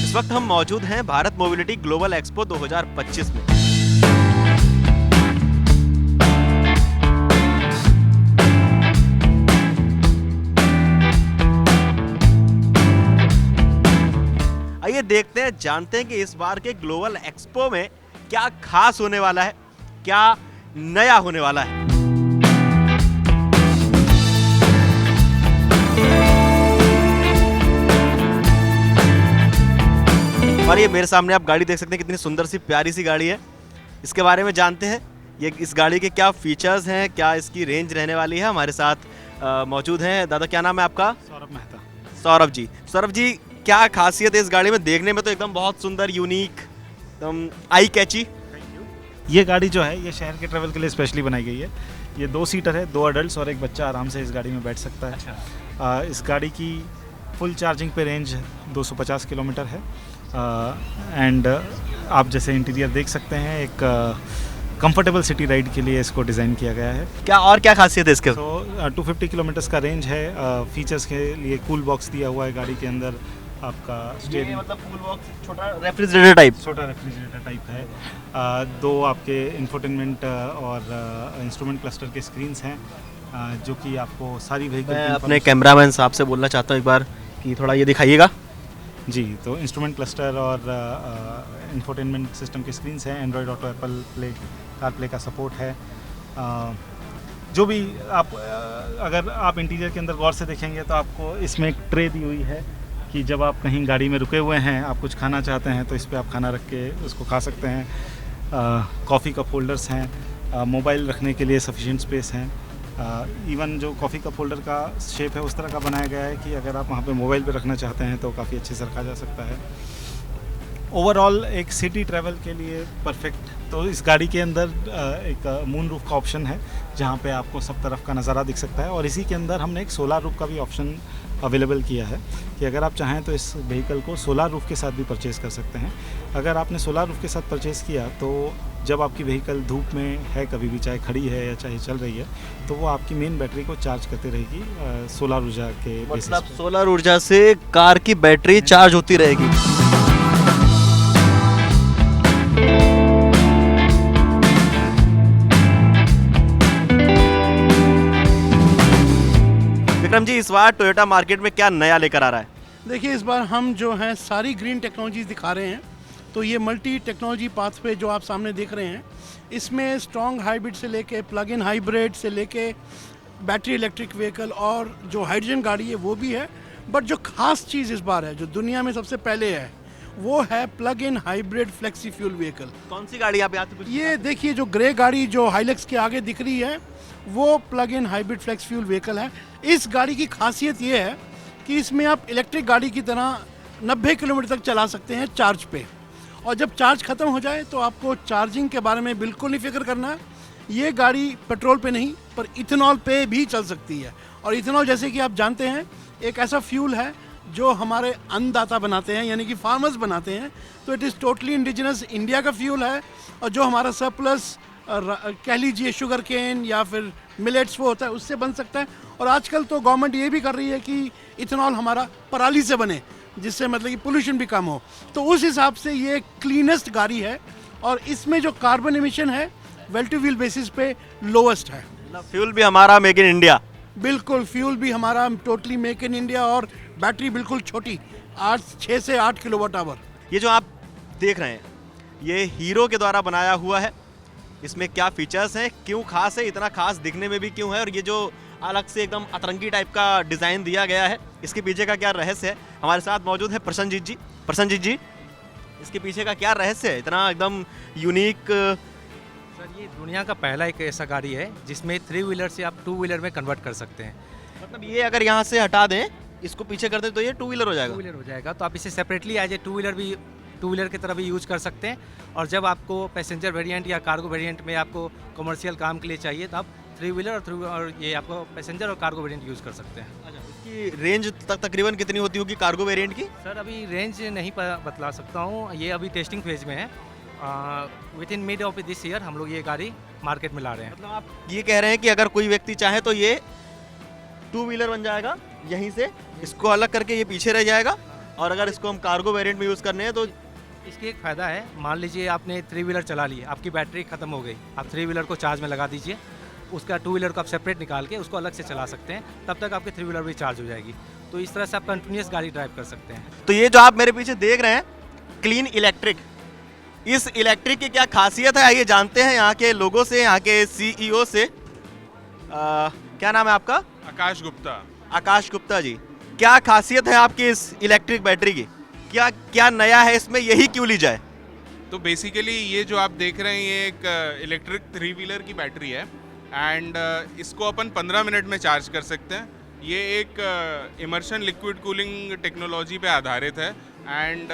इस वक्त हम मौजूद हैं भारत मोबिलिटी ग्लोबल एक्सपो 2025 में। आइए देखते हैं, जानते हैं कि इस बार के ग्लोबल एक्सपो में क्या खास होने वाला है, क्या नया होने वाला है। और ये मेरे सामने आप गाड़ी देख सकते हैं, कितनी सुंदर सी प्यारी सी गाड़ी है। इसके बारे में जानते हैं, ये इस गाड़ी के क्या फीचर्स हैं, क्या इसकी रेंज रहने वाली है। हमारे साथ मौजूद हैं दादा, क्या नाम है आपका? सौरभ मेहता। सौरभ जी क्या खासियत है इस गाड़ी में? देखने में तो एकदम बहुत सुंदर, यूनिक, एकदम आई कैची। ये गाड़ी जो है ये शहर के ट्रैवल के लिए स्पेशली बनाई गई है। ये 2 सीटर है, 2 अडल्ट और एक बच्चा आराम से इस गाड़ी में बैठ सकता है। अच्छा। इस गाड़ी की फुल चार्जिंग पे रेंज 250 किलोमीटर है। एंड आप जैसे इंटीरियर देख सकते हैं, एक कंफर्टेबल सिटी राइड के लिए इसको डिज़ाइन किया गया है। क्या खासियत है इसके? 250 किलोमीटर्स का रेंज है। फीचर्स के लिए कूल बॉक्स दिया हुआ है गाड़ी के अंदर। आपका स्टीयरिंग मतलब कूल बॉक्स, छोटा रेफ्रिजरेटर टाइप है। 2 आपके इंफोटेनमेंट और इंस्ट्रूमेंट क्लस्टर के स्क्रीन्स हैं, जो कि आपको सारी व्हीकल। मैं अपने कैमरामैन साहब से बोलना चाहता हूँ एक बार कि थोड़ा ये दिखाइएगा जी। तो इंस्ट्रूमेंट क्लस्टर और इंफोटेनमेंट सिस्टम के स्क्रीन्स हैं। Android auto, Apple play, car play का सपोर्ट है। जो भी आप अगर आप इंटीरियर के अंदर गौर से देखेंगे तो आपको इसमें एक ट्रे दी हुई है कि जब आप कहीं गाड़ी में रुके हुए हैं, आप कुछ खाना चाहते हैं तो इस पे आप खाना रख के उसको खा सकते हैं। कॉफ़ी कप होल्डर्स हैं। मोबाइल रखने के लिए सफिशिएंट स्पेस हैं। इवन जो कॉफ़ी कप होल्डर का शेप है उस तरह का बनाया गया है कि अगर आप वहाँ पे मोबाइल पे रखना चाहते हैं तो काफ़ी अच्छे से रखा जा सकता है। ओवरऑल एक सिटी ट्रैवल के लिए परफेक्ट। तो इस गाड़ी के अंदर एक मून रूफ का ऑप्शन है, जहाँ पे आपको सब तरफ का नज़ारा दिख सकता है। और इसी के अंदर हमने एक सोलर रूफ का भी ऑप्शन अवेलेबल किया है कि अगर आप चाहें तो इस व्हीकल को सोलर रूफ के साथ भी परचेज़ कर सकते हैं। अगर आपने सोलर रूफ के साथ परचेज़ किया तो जब आपकी व्हीकल धूप में है, कभी भी चाहे खड़ी है या चाहे चल रही है, तो वो आपकी मेन बैटरी को चार्ज करती रहेगी सोलर ऊर्जा के बेसिस पे। मतलब सोलर ऊर्जा से कार की बैटरी चार्ज होती रहेगी। विक्रम जी, इस बार टोयोटा मार्केट में क्या नया लेकर आ रहा है? देखिए, इस बार हम जो हैं सारी ग्रीन टेक्नोलॉजीज दिखा रहे हैं। तो ये मल्टी टेक्नोलॉजी पाथवे जो आप सामने देख रहे हैं, इसमें स्ट्रॉन्ग हाइब्रिड से लेके प्लग इन हाइब्रिड से लेके बैटरी इलेक्ट्रिक व्हीकल और जो हाइड्रोजन गाड़ी है वो भी है। बट जो खास चीज़ इस बार है, जो दुनिया में सबसे पहले है, वो है plug in hybrid flexi fuel vehicle. कौन सी गाड़ी आप याद? ये देखिए, जो ग्रे गाड़ी जो हाइलक्स के आगे दिख रही है, वो plug in hybrid flex fuel vehicle है। इस गाड़ी की खासियत ये है कि इसमें आप इलेक्ट्रिक गाड़ी की तरह 90 किलोमीटर तक चला सकते हैं चार्ज पे। और जब चार्ज ख़त्म हो जाए तो आपको चार्जिंग के बारे में बिल्कुल नहीं फिक्र करना है। ये गाड़ी पेट्रोल पे नहीं पर इथेनॉल पे भी चल सकती है। और इथेनॉल, जैसे कि आप जानते हैं, एक ऐसा फ्यूल है जो हमारे अन्नदाता बनाते हैं, यानी कि फार्मर्स बनाते हैं। तो it is totally indigenous India का फ्यूल है। और जो हमारा सरप्लस कह लीजिए शुगर केन या फिर मिलेट्स वो होता है, उससे बन सकता है। और आजकल तो गवर्नमेंट ये भी कर रही है कि इथेनॉल हमारा पराली से बने, जिससे मतलब कि पोल्यूशन भी कम हो। तो उस हिसाब से ये क्लीनेस्ट गाड़ी है। और इसमें जो कार्बन एमिशन है वेल टू व्हील बेसिस पे लोवेस्ट है। फ्यूल भी हमारा मेक इन इंडिया। बिल्कुल, फ्यूल भी हमारा टोटली मेक इन इंडिया। और बैटरी बिल्कुल छोटी, 6 से 8 किलोवाट आवर। ये जो आप देख रहे हैं, ये हीरो के द्वारा बनाया हुआ है। इसमें क्या फीचर्स हैं, क्यों खास है, इतना खास दिखने में भी क्यों है, और ये जो अलग से एकदम अतरंगी टाइप का डिज़ाइन दिया गया है, इसके पीछे का क्या रहस्य है? हमारे साथ मौजूद है प्रसन्नजीत जी। इसके पीछे का क्या रहस्य है, इतना एकदम यूनिक? सर, ये दुनिया का पहला एक ऐसा गाड़ी है जिसमें 3 व्हीलर से आप 2 व्हीलर में कन्वर्ट कर सकते हैं। मतलब ये अगर यहाँ से हटा दें, इसको पीछे कर दें, तो ये 2 व्हीलर हो जाएगा। 2 व्हीलर हो जाएगा। तो आप इसे सेपरेटली एज ए 2 व्हीलर की तरह भी यूज कर सकते हैं। और जब आपको पैसेंजर वेरिएंट या कार्गो वेरिएंट में आपको कमर्शियल काम के लिए चाहिए, तो आप 3 व्हीलर और ये आपको पैसेंजर और कार्गो वेरिएंट यूज़ कर सकते हैं। अच्छा, इसकी रेंज तकरीबन कितनी होती होगी कार्गो वेरिएंट की? सर, अभी रेंज नहीं बतला सकता हूँ, ये अभी टेस्टिंग फेज में है। With in mid of this year हम लोग ये गाड़ी मार्केट में ला रहे हैं। मतलब आप ये कह रहे हैं कि अगर कोई व्यक्ति चाहे तो ये 2 व्हीलर बन जाएगा, यहीं से इसको अलग करके ये पीछे रह जाएगा और अगर इसको हम कार्गो वेरिएंट में यूज़ करने हैं तो इसके एक फ़ायदा है, मान लीजिए आपने 3 व्हीलर चला लिया, आपकी बैटरी ख़त्म हो गई, आप 3 व्हीलर को चार्ज में लगा दीजिए, उसका 2 व्हीलर को आप सेपरेट निकाल के उसको अलग से चला सकते हैं, तब तक आपकी 3 व्हीलर भी चार्ज हो जाएगी। तो इस तरह से आप कंटिन्यूस गाड़ी ड्राइव कर सकते हैं। तो ये जो आप मेरे पीछे देख रहे हैं क्लीन इलेक्ट्रिक, इस इलेक्ट्रिक की क्या खासियत है आइए जानते हैं यहाँ के लोगों से, यहाँ के सीईओ से। क्या नाम है आपका? आकाश गुप्ता। आकाश गुप्ता जी, क्या खासियत है आपकी इस इलेक्ट्रिक बैटरी की? क्या क्या नया है इसमें, यही क्यों ली जाए? तो बेसिकली ये जो आप देख रहे हैं ये एक इलेक्ट्रिक 3 व्हीलर की बैटरी है एंड इसको अपन 15 मिनट में चार्ज कर सकते हैं। ये एक इमर्शन लिक्विड कूलिंग टेक्नोलॉजी पे आधारित है एंड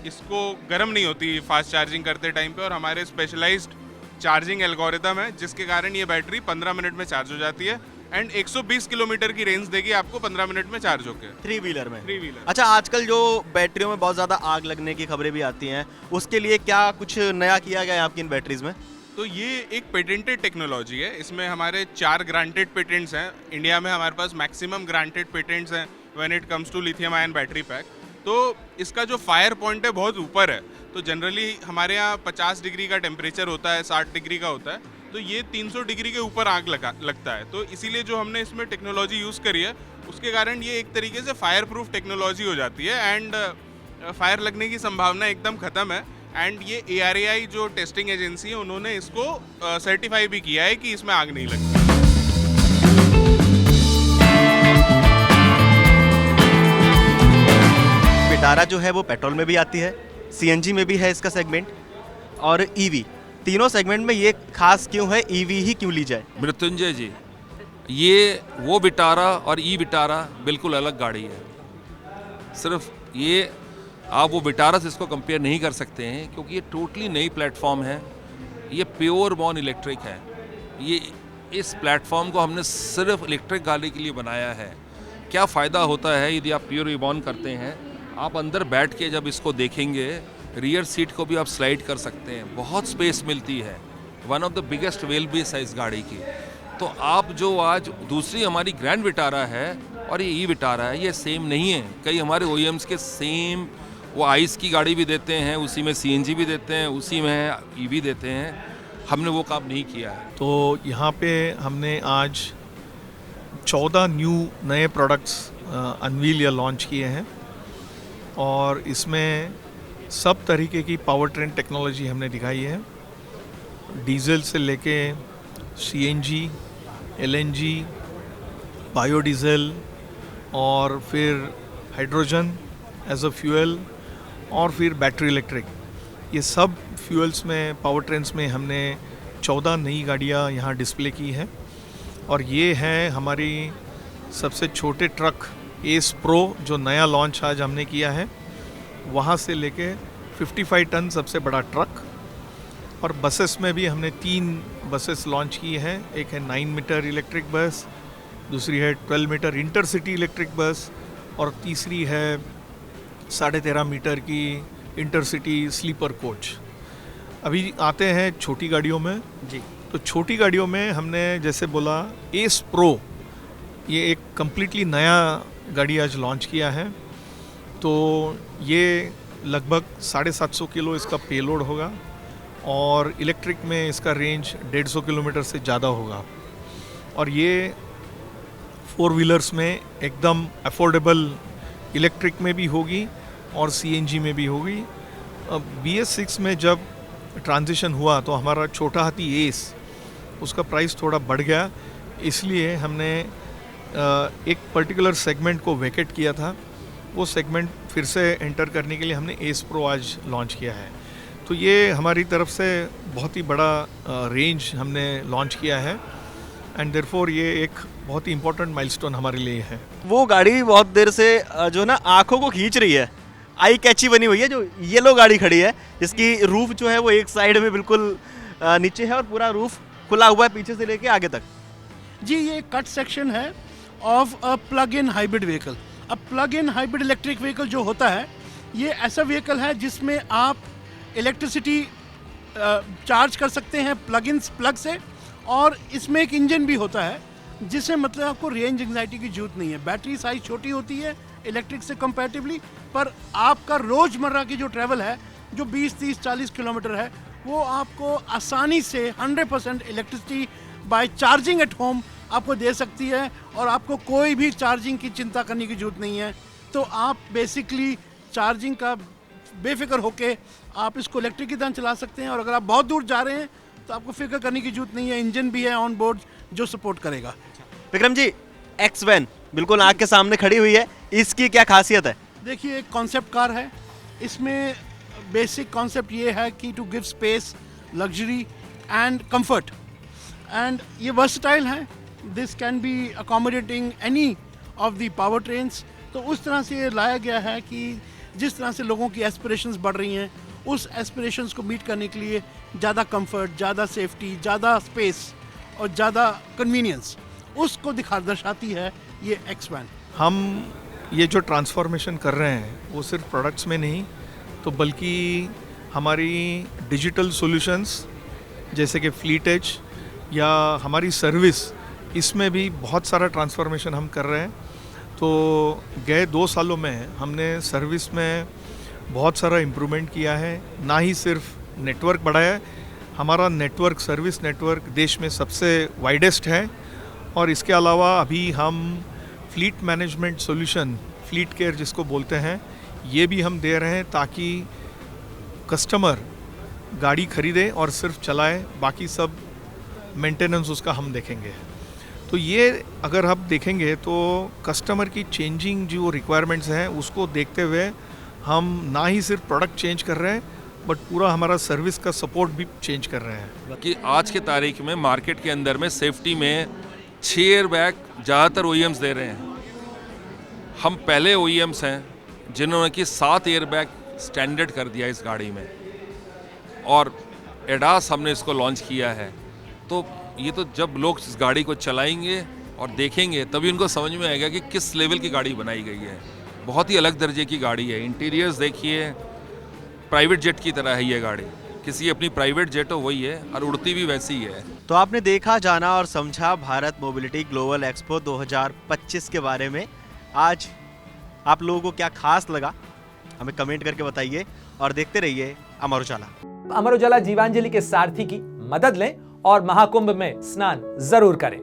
इसको गर्म नहीं होती फास्ट चार्जिंग करते टाइम पे, और हमारे स्पेशलाइज्ड चार्जिंग एल्गोरिथम है जिसके कारण ये बैटरी 15 मिनट में चार्ज हो जाती है एंड 120 किलोमीटर की रेंज देगी आपको 15 मिनट में चार्ज होकर। 3 व्हीलर में? 3 व्हीलर। अच्छा, आजकल जो बैटरियों में बहुत ज़्यादा आग लगने की खबरें भी आती हैं, उसके लिए क्या कुछ नया किया गया है आपकी इन बैटरीज में? तो ये एक पेटेंटेड टेक्नोलॉजी है, इसमें हमारे 4 ग्रांटेड पेटेंट्स हैं। इंडिया में हमारे पास मैक्सिमम ग्रांटेड पेटेंट्स हैं when it comes to lithium ion battery pack. तो इसका जो फायर पॉइंट है बहुत ऊपर है, तो जनरली हमारे यहाँ 50 डिग्री का टेम्परेचर होता है, 60 डिग्री का होता है, तो ये 300 डिग्री के ऊपर आग लगता है। तो इसीलिए जो हमने इसमें टेक्नोलॉजी यूज़ करी है उसके कारण ये एक तरीके से फायर प्रूफ टेक्नोलॉजी हो जाती है एंड फायर लगने की संभावना एकदम ख़त्म है। एंड ये ARAI जो टेस्टिंग एजेंसी है उन्होंने इसको सर्टिफाई भी किया है कि इसमें आग नहीं लगती। विटारा जो है वो पेट्रोल में भी आती है, CNG में भी है इसका सेगमेंट, और EV, तीनों सेगमेंट में ये खास क्यों है, EV ही क्यों ली जाए? मृत्युंजय जी, ये वो विटारा और ई विटारा बिल्कुल अलग गाड़ी है। सिर्फ ये आप वो विटारा से इसको कंपेयर नहीं कर सकते हैं क्योंकि ये टोटली नई प्लेटफॉर्म है, ये प्योर बॉर्न इलेक्ट्रिक है। ये इस प्लेटफॉर्म को हमने सिर्फ इलेक्ट्रिक गाड़ी के लिए बनाया है। क्या फ़ायदा होता है यदि आप प्योर बॉर्न करते हैं? आप अंदर बैठ के जब इसको देखेंगे, रियर सीट को भी आप स्लाइड कर सकते हैं, बहुत स्पेस मिलती है, one of the biggest wheel base है इस गाड़ी की। तो आप जो आज दूसरी हमारी ग्रैंड विटारा है और ये ई विटारा है, ये सेम नहीं है। कई हमारे OEMs के सेम वो आइस की गाड़ी भी देते हैं, उसी में CNG भी देते हैं, उसी में EV देते हैं, हमने वो काम नहीं किया है। तो यहाँ पे हमने आज 14 नए प्रोडक्ट्स अनवील या लॉन्च किए हैं और इसमें सब तरीके की पावर ट्रेन टेक्नोलॉजी हमने दिखाई है, डीजल से लेके CNG, LNG, बायोडीज़ल और फिर हाइड्रोजन एज अ फ्यूल और फिर बैटरी इलेक्ट्रिक, ये सब फ्यूल्स में, पावर ट्रेन्स में हमने 14 नई गाड़ियाँ यहाँ डिस्प्ले की है। और ये है हमारी सबसे छोटे ट्रक एस प्रो जो नया लॉन्च आज हमने किया है, वहाँ से लेके 55 टन सबसे बड़ा ट्रक। और बसेस में भी हमने 3 बसेस लॉन्च की हैं, एक है 9 मीटर इलेक्ट्रिक बस, दूसरी है 12 मीटर इंटरसिटी इलेक्ट्रिक बस और तीसरी है 13.5 मीटर की इंटरसिटी स्लीपर कोच। अभी आते हैं छोटी गाड़ियों में जी। तो छोटी गाड़ियों में हमने जैसे बोला एस प्रो, ये एक कम्प्लीटली नया गाड़ी आज लॉन्च किया है। तो ये लगभग 750 किलो इसका पेलोड होगा और इलेक्ट्रिक में इसका रेंज 150 किलोमीटर से ज़्यादा होगा। और ये 4 व्हीलर्स में एकदम अफोर्डेबल इलेक्ट्रिक में भी होगी और CNG में भी होगी। BS6 में जब ट्रांजिशन हुआ तो हमारा छोटा हाथी एस, उसका प्राइस थोड़ा बढ़ गया, इसलिए हमने एक पर्टिकुलर सेगमेंट को वैकेट किया था। वो सेगमेंट फिर से एंटर करने के लिए हमने एस प्रो आज लॉन्च किया है। तो ये हमारी तरफ से बहुत ही बड़ा रेंज हमने लॉन्च किया है एंड देयरफॉर ये एक बहुत ही इम्पोर्टेंट माइलस्टोन हमारे लिए है। वो गाड़ी बहुत देर से जो ना आंखों को खींच रही है, आई कैची बनी हुई है, जो येलो गाड़ी खड़ी है जिसकी रूफ जो है वो एक साइड में बिल्कुल नीचे है और पूरा रूफ खुला हुआ है पीछे से लेके आगे तक। जी, ये कट सेक्शन है of a plug in hybrid vehicle. अब plug in hybrid electric vehicle जो होता है, ये ऐसा व्हीकल है जिसमें आप इलेक्ट्रिसिटी चार्ज कर सकते हैं प्लग से, और इसमें एक इंजन भी होता है जिससे मतलब आपको रेंज एंग्जाइटी की जरूरत नहीं है। बैटरी साइज छोटी होती है, इलेक्ट्रिक से कंपैरेटिवली, पर आपका रोज़मर्रा की जो ट्रैवल है जो 20, 30, 40 किलोमीटर है वो आपको आसानी से 100% electricity bye charging at home आपको दे सकती है और आपको कोई भी चार्जिंग की चिंता करने की ज़रूरत नहीं है। तो आप बेसिकली चार्जिंग का बेफिक्र होके आप इसको इलेक्ट्रिक की तरह चला सकते हैं, और अगर आप बहुत दूर जा रहे हैं तो आपको फिक्र करने की जरूरत नहीं है, इंजन भी है ऑन बोर्ड जो सपोर्ट करेगा। विक्रम जी, एक्स वैन बिल्कुल आँख के सामने खड़ी हुई है, इसकी क्या खासियत है? देखिए, एक कॉन्सेप्ट कार है, इसमें बेसिक कॉन्सेप्ट ये है कि to give space, luxury and comfort, and ये वर्सटाइल है। This can be accommodating any of the power trains. तो उस तरह से ये लाया गया है कि जिस तरह से लोगों की एस्पिरेशंस बढ़ रही हैं, उस एस्पिरेशंस को मीट करने के लिए ज़्यादा कंफर्ट, ज़्यादा सेफ्टी, ज़्यादा स्पेस और ज़्यादा कन्वीनियंस उसको दर्शाती है ये एक्स वैन। हम ये जो ट्रांसफॉर्मेशन कर रहे हैं वो सिर्फ प्रोडक्ट्स में नहीं, तो बल्कि हमारी डिजिटल सॉल्यूशंस जैसे कि फ्लीट एज या हमारी सर्विस, इसमें भी बहुत सारा ट्रांसफॉर्मेशन हम कर रहे हैं। तो गए 2 सालों में हमने सर्विस में बहुत सारा इम्प्रूवमेंट किया है, ना ही सिर्फ नेटवर्क बढ़ाया है, हमारा नेटवर्क, सर्विस नेटवर्क देश में सबसे वाइडेस्ट है, और इसके अलावा अभी हम fleet management solution, fleet care जिसको बोलते हैं, ये भी हम दे रहे हैं ताकि कस्टमर गाड़ी खरीदे और सिर्फ चलाए, बाकी सब मेंटेनेंस उसका हम देखेंगे। तो ये अगर आप देखेंगे तो कस्टमर की चेंजिंग जो रिक्वायरमेंट्स हैं उसको देखते हुए हम ना ही सिर्फ प्रोडक्ट चेंज कर रहे हैं बट पूरा हमारा सर्विस का सपोर्ट भी चेंज कर रहे हैं। कि आज के तारीख में मार्केट के अंदर में सेफ्टी में 6 एयरबैग ज़्यादातर ओईएम्स दे रहे हैं। हम पहले ओईएम्स हैं जिन्होंने कि 7 एयरबैग स्टैंडर्ड कर दिया इस गाड़ी में, और एडास हमने इसको लॉन्च किया है। तो ये तो जब लोग इस गाड़ी को चलाएंगे और देखेंगे तभी उनको समझ में आएगा कि किस लेवल की गाड़ी बनाई गई है। बहुत ही अलग दर्जे की गाड़ी है। इंटीरियर्स देखिए, प्राइवेट जेट की तरह है ये गाड़ी, किसी अपनी प्राइवेट जेट हो वही है, और उड़ती भी वैसी ही है। तो आपने देखा, जाना और समझा भारत मोबिलिटी ग्लोबल एक्सपो 2025 के बारे में। आज आप लोगों को क्या खास लगा हमें कमेंट करके बताइए, और देखते रहिए अमर उजाला। अमर उजाला जीवांजलि के सारथी की मदद लें और महाकुंभ में स्नान जरूर करें।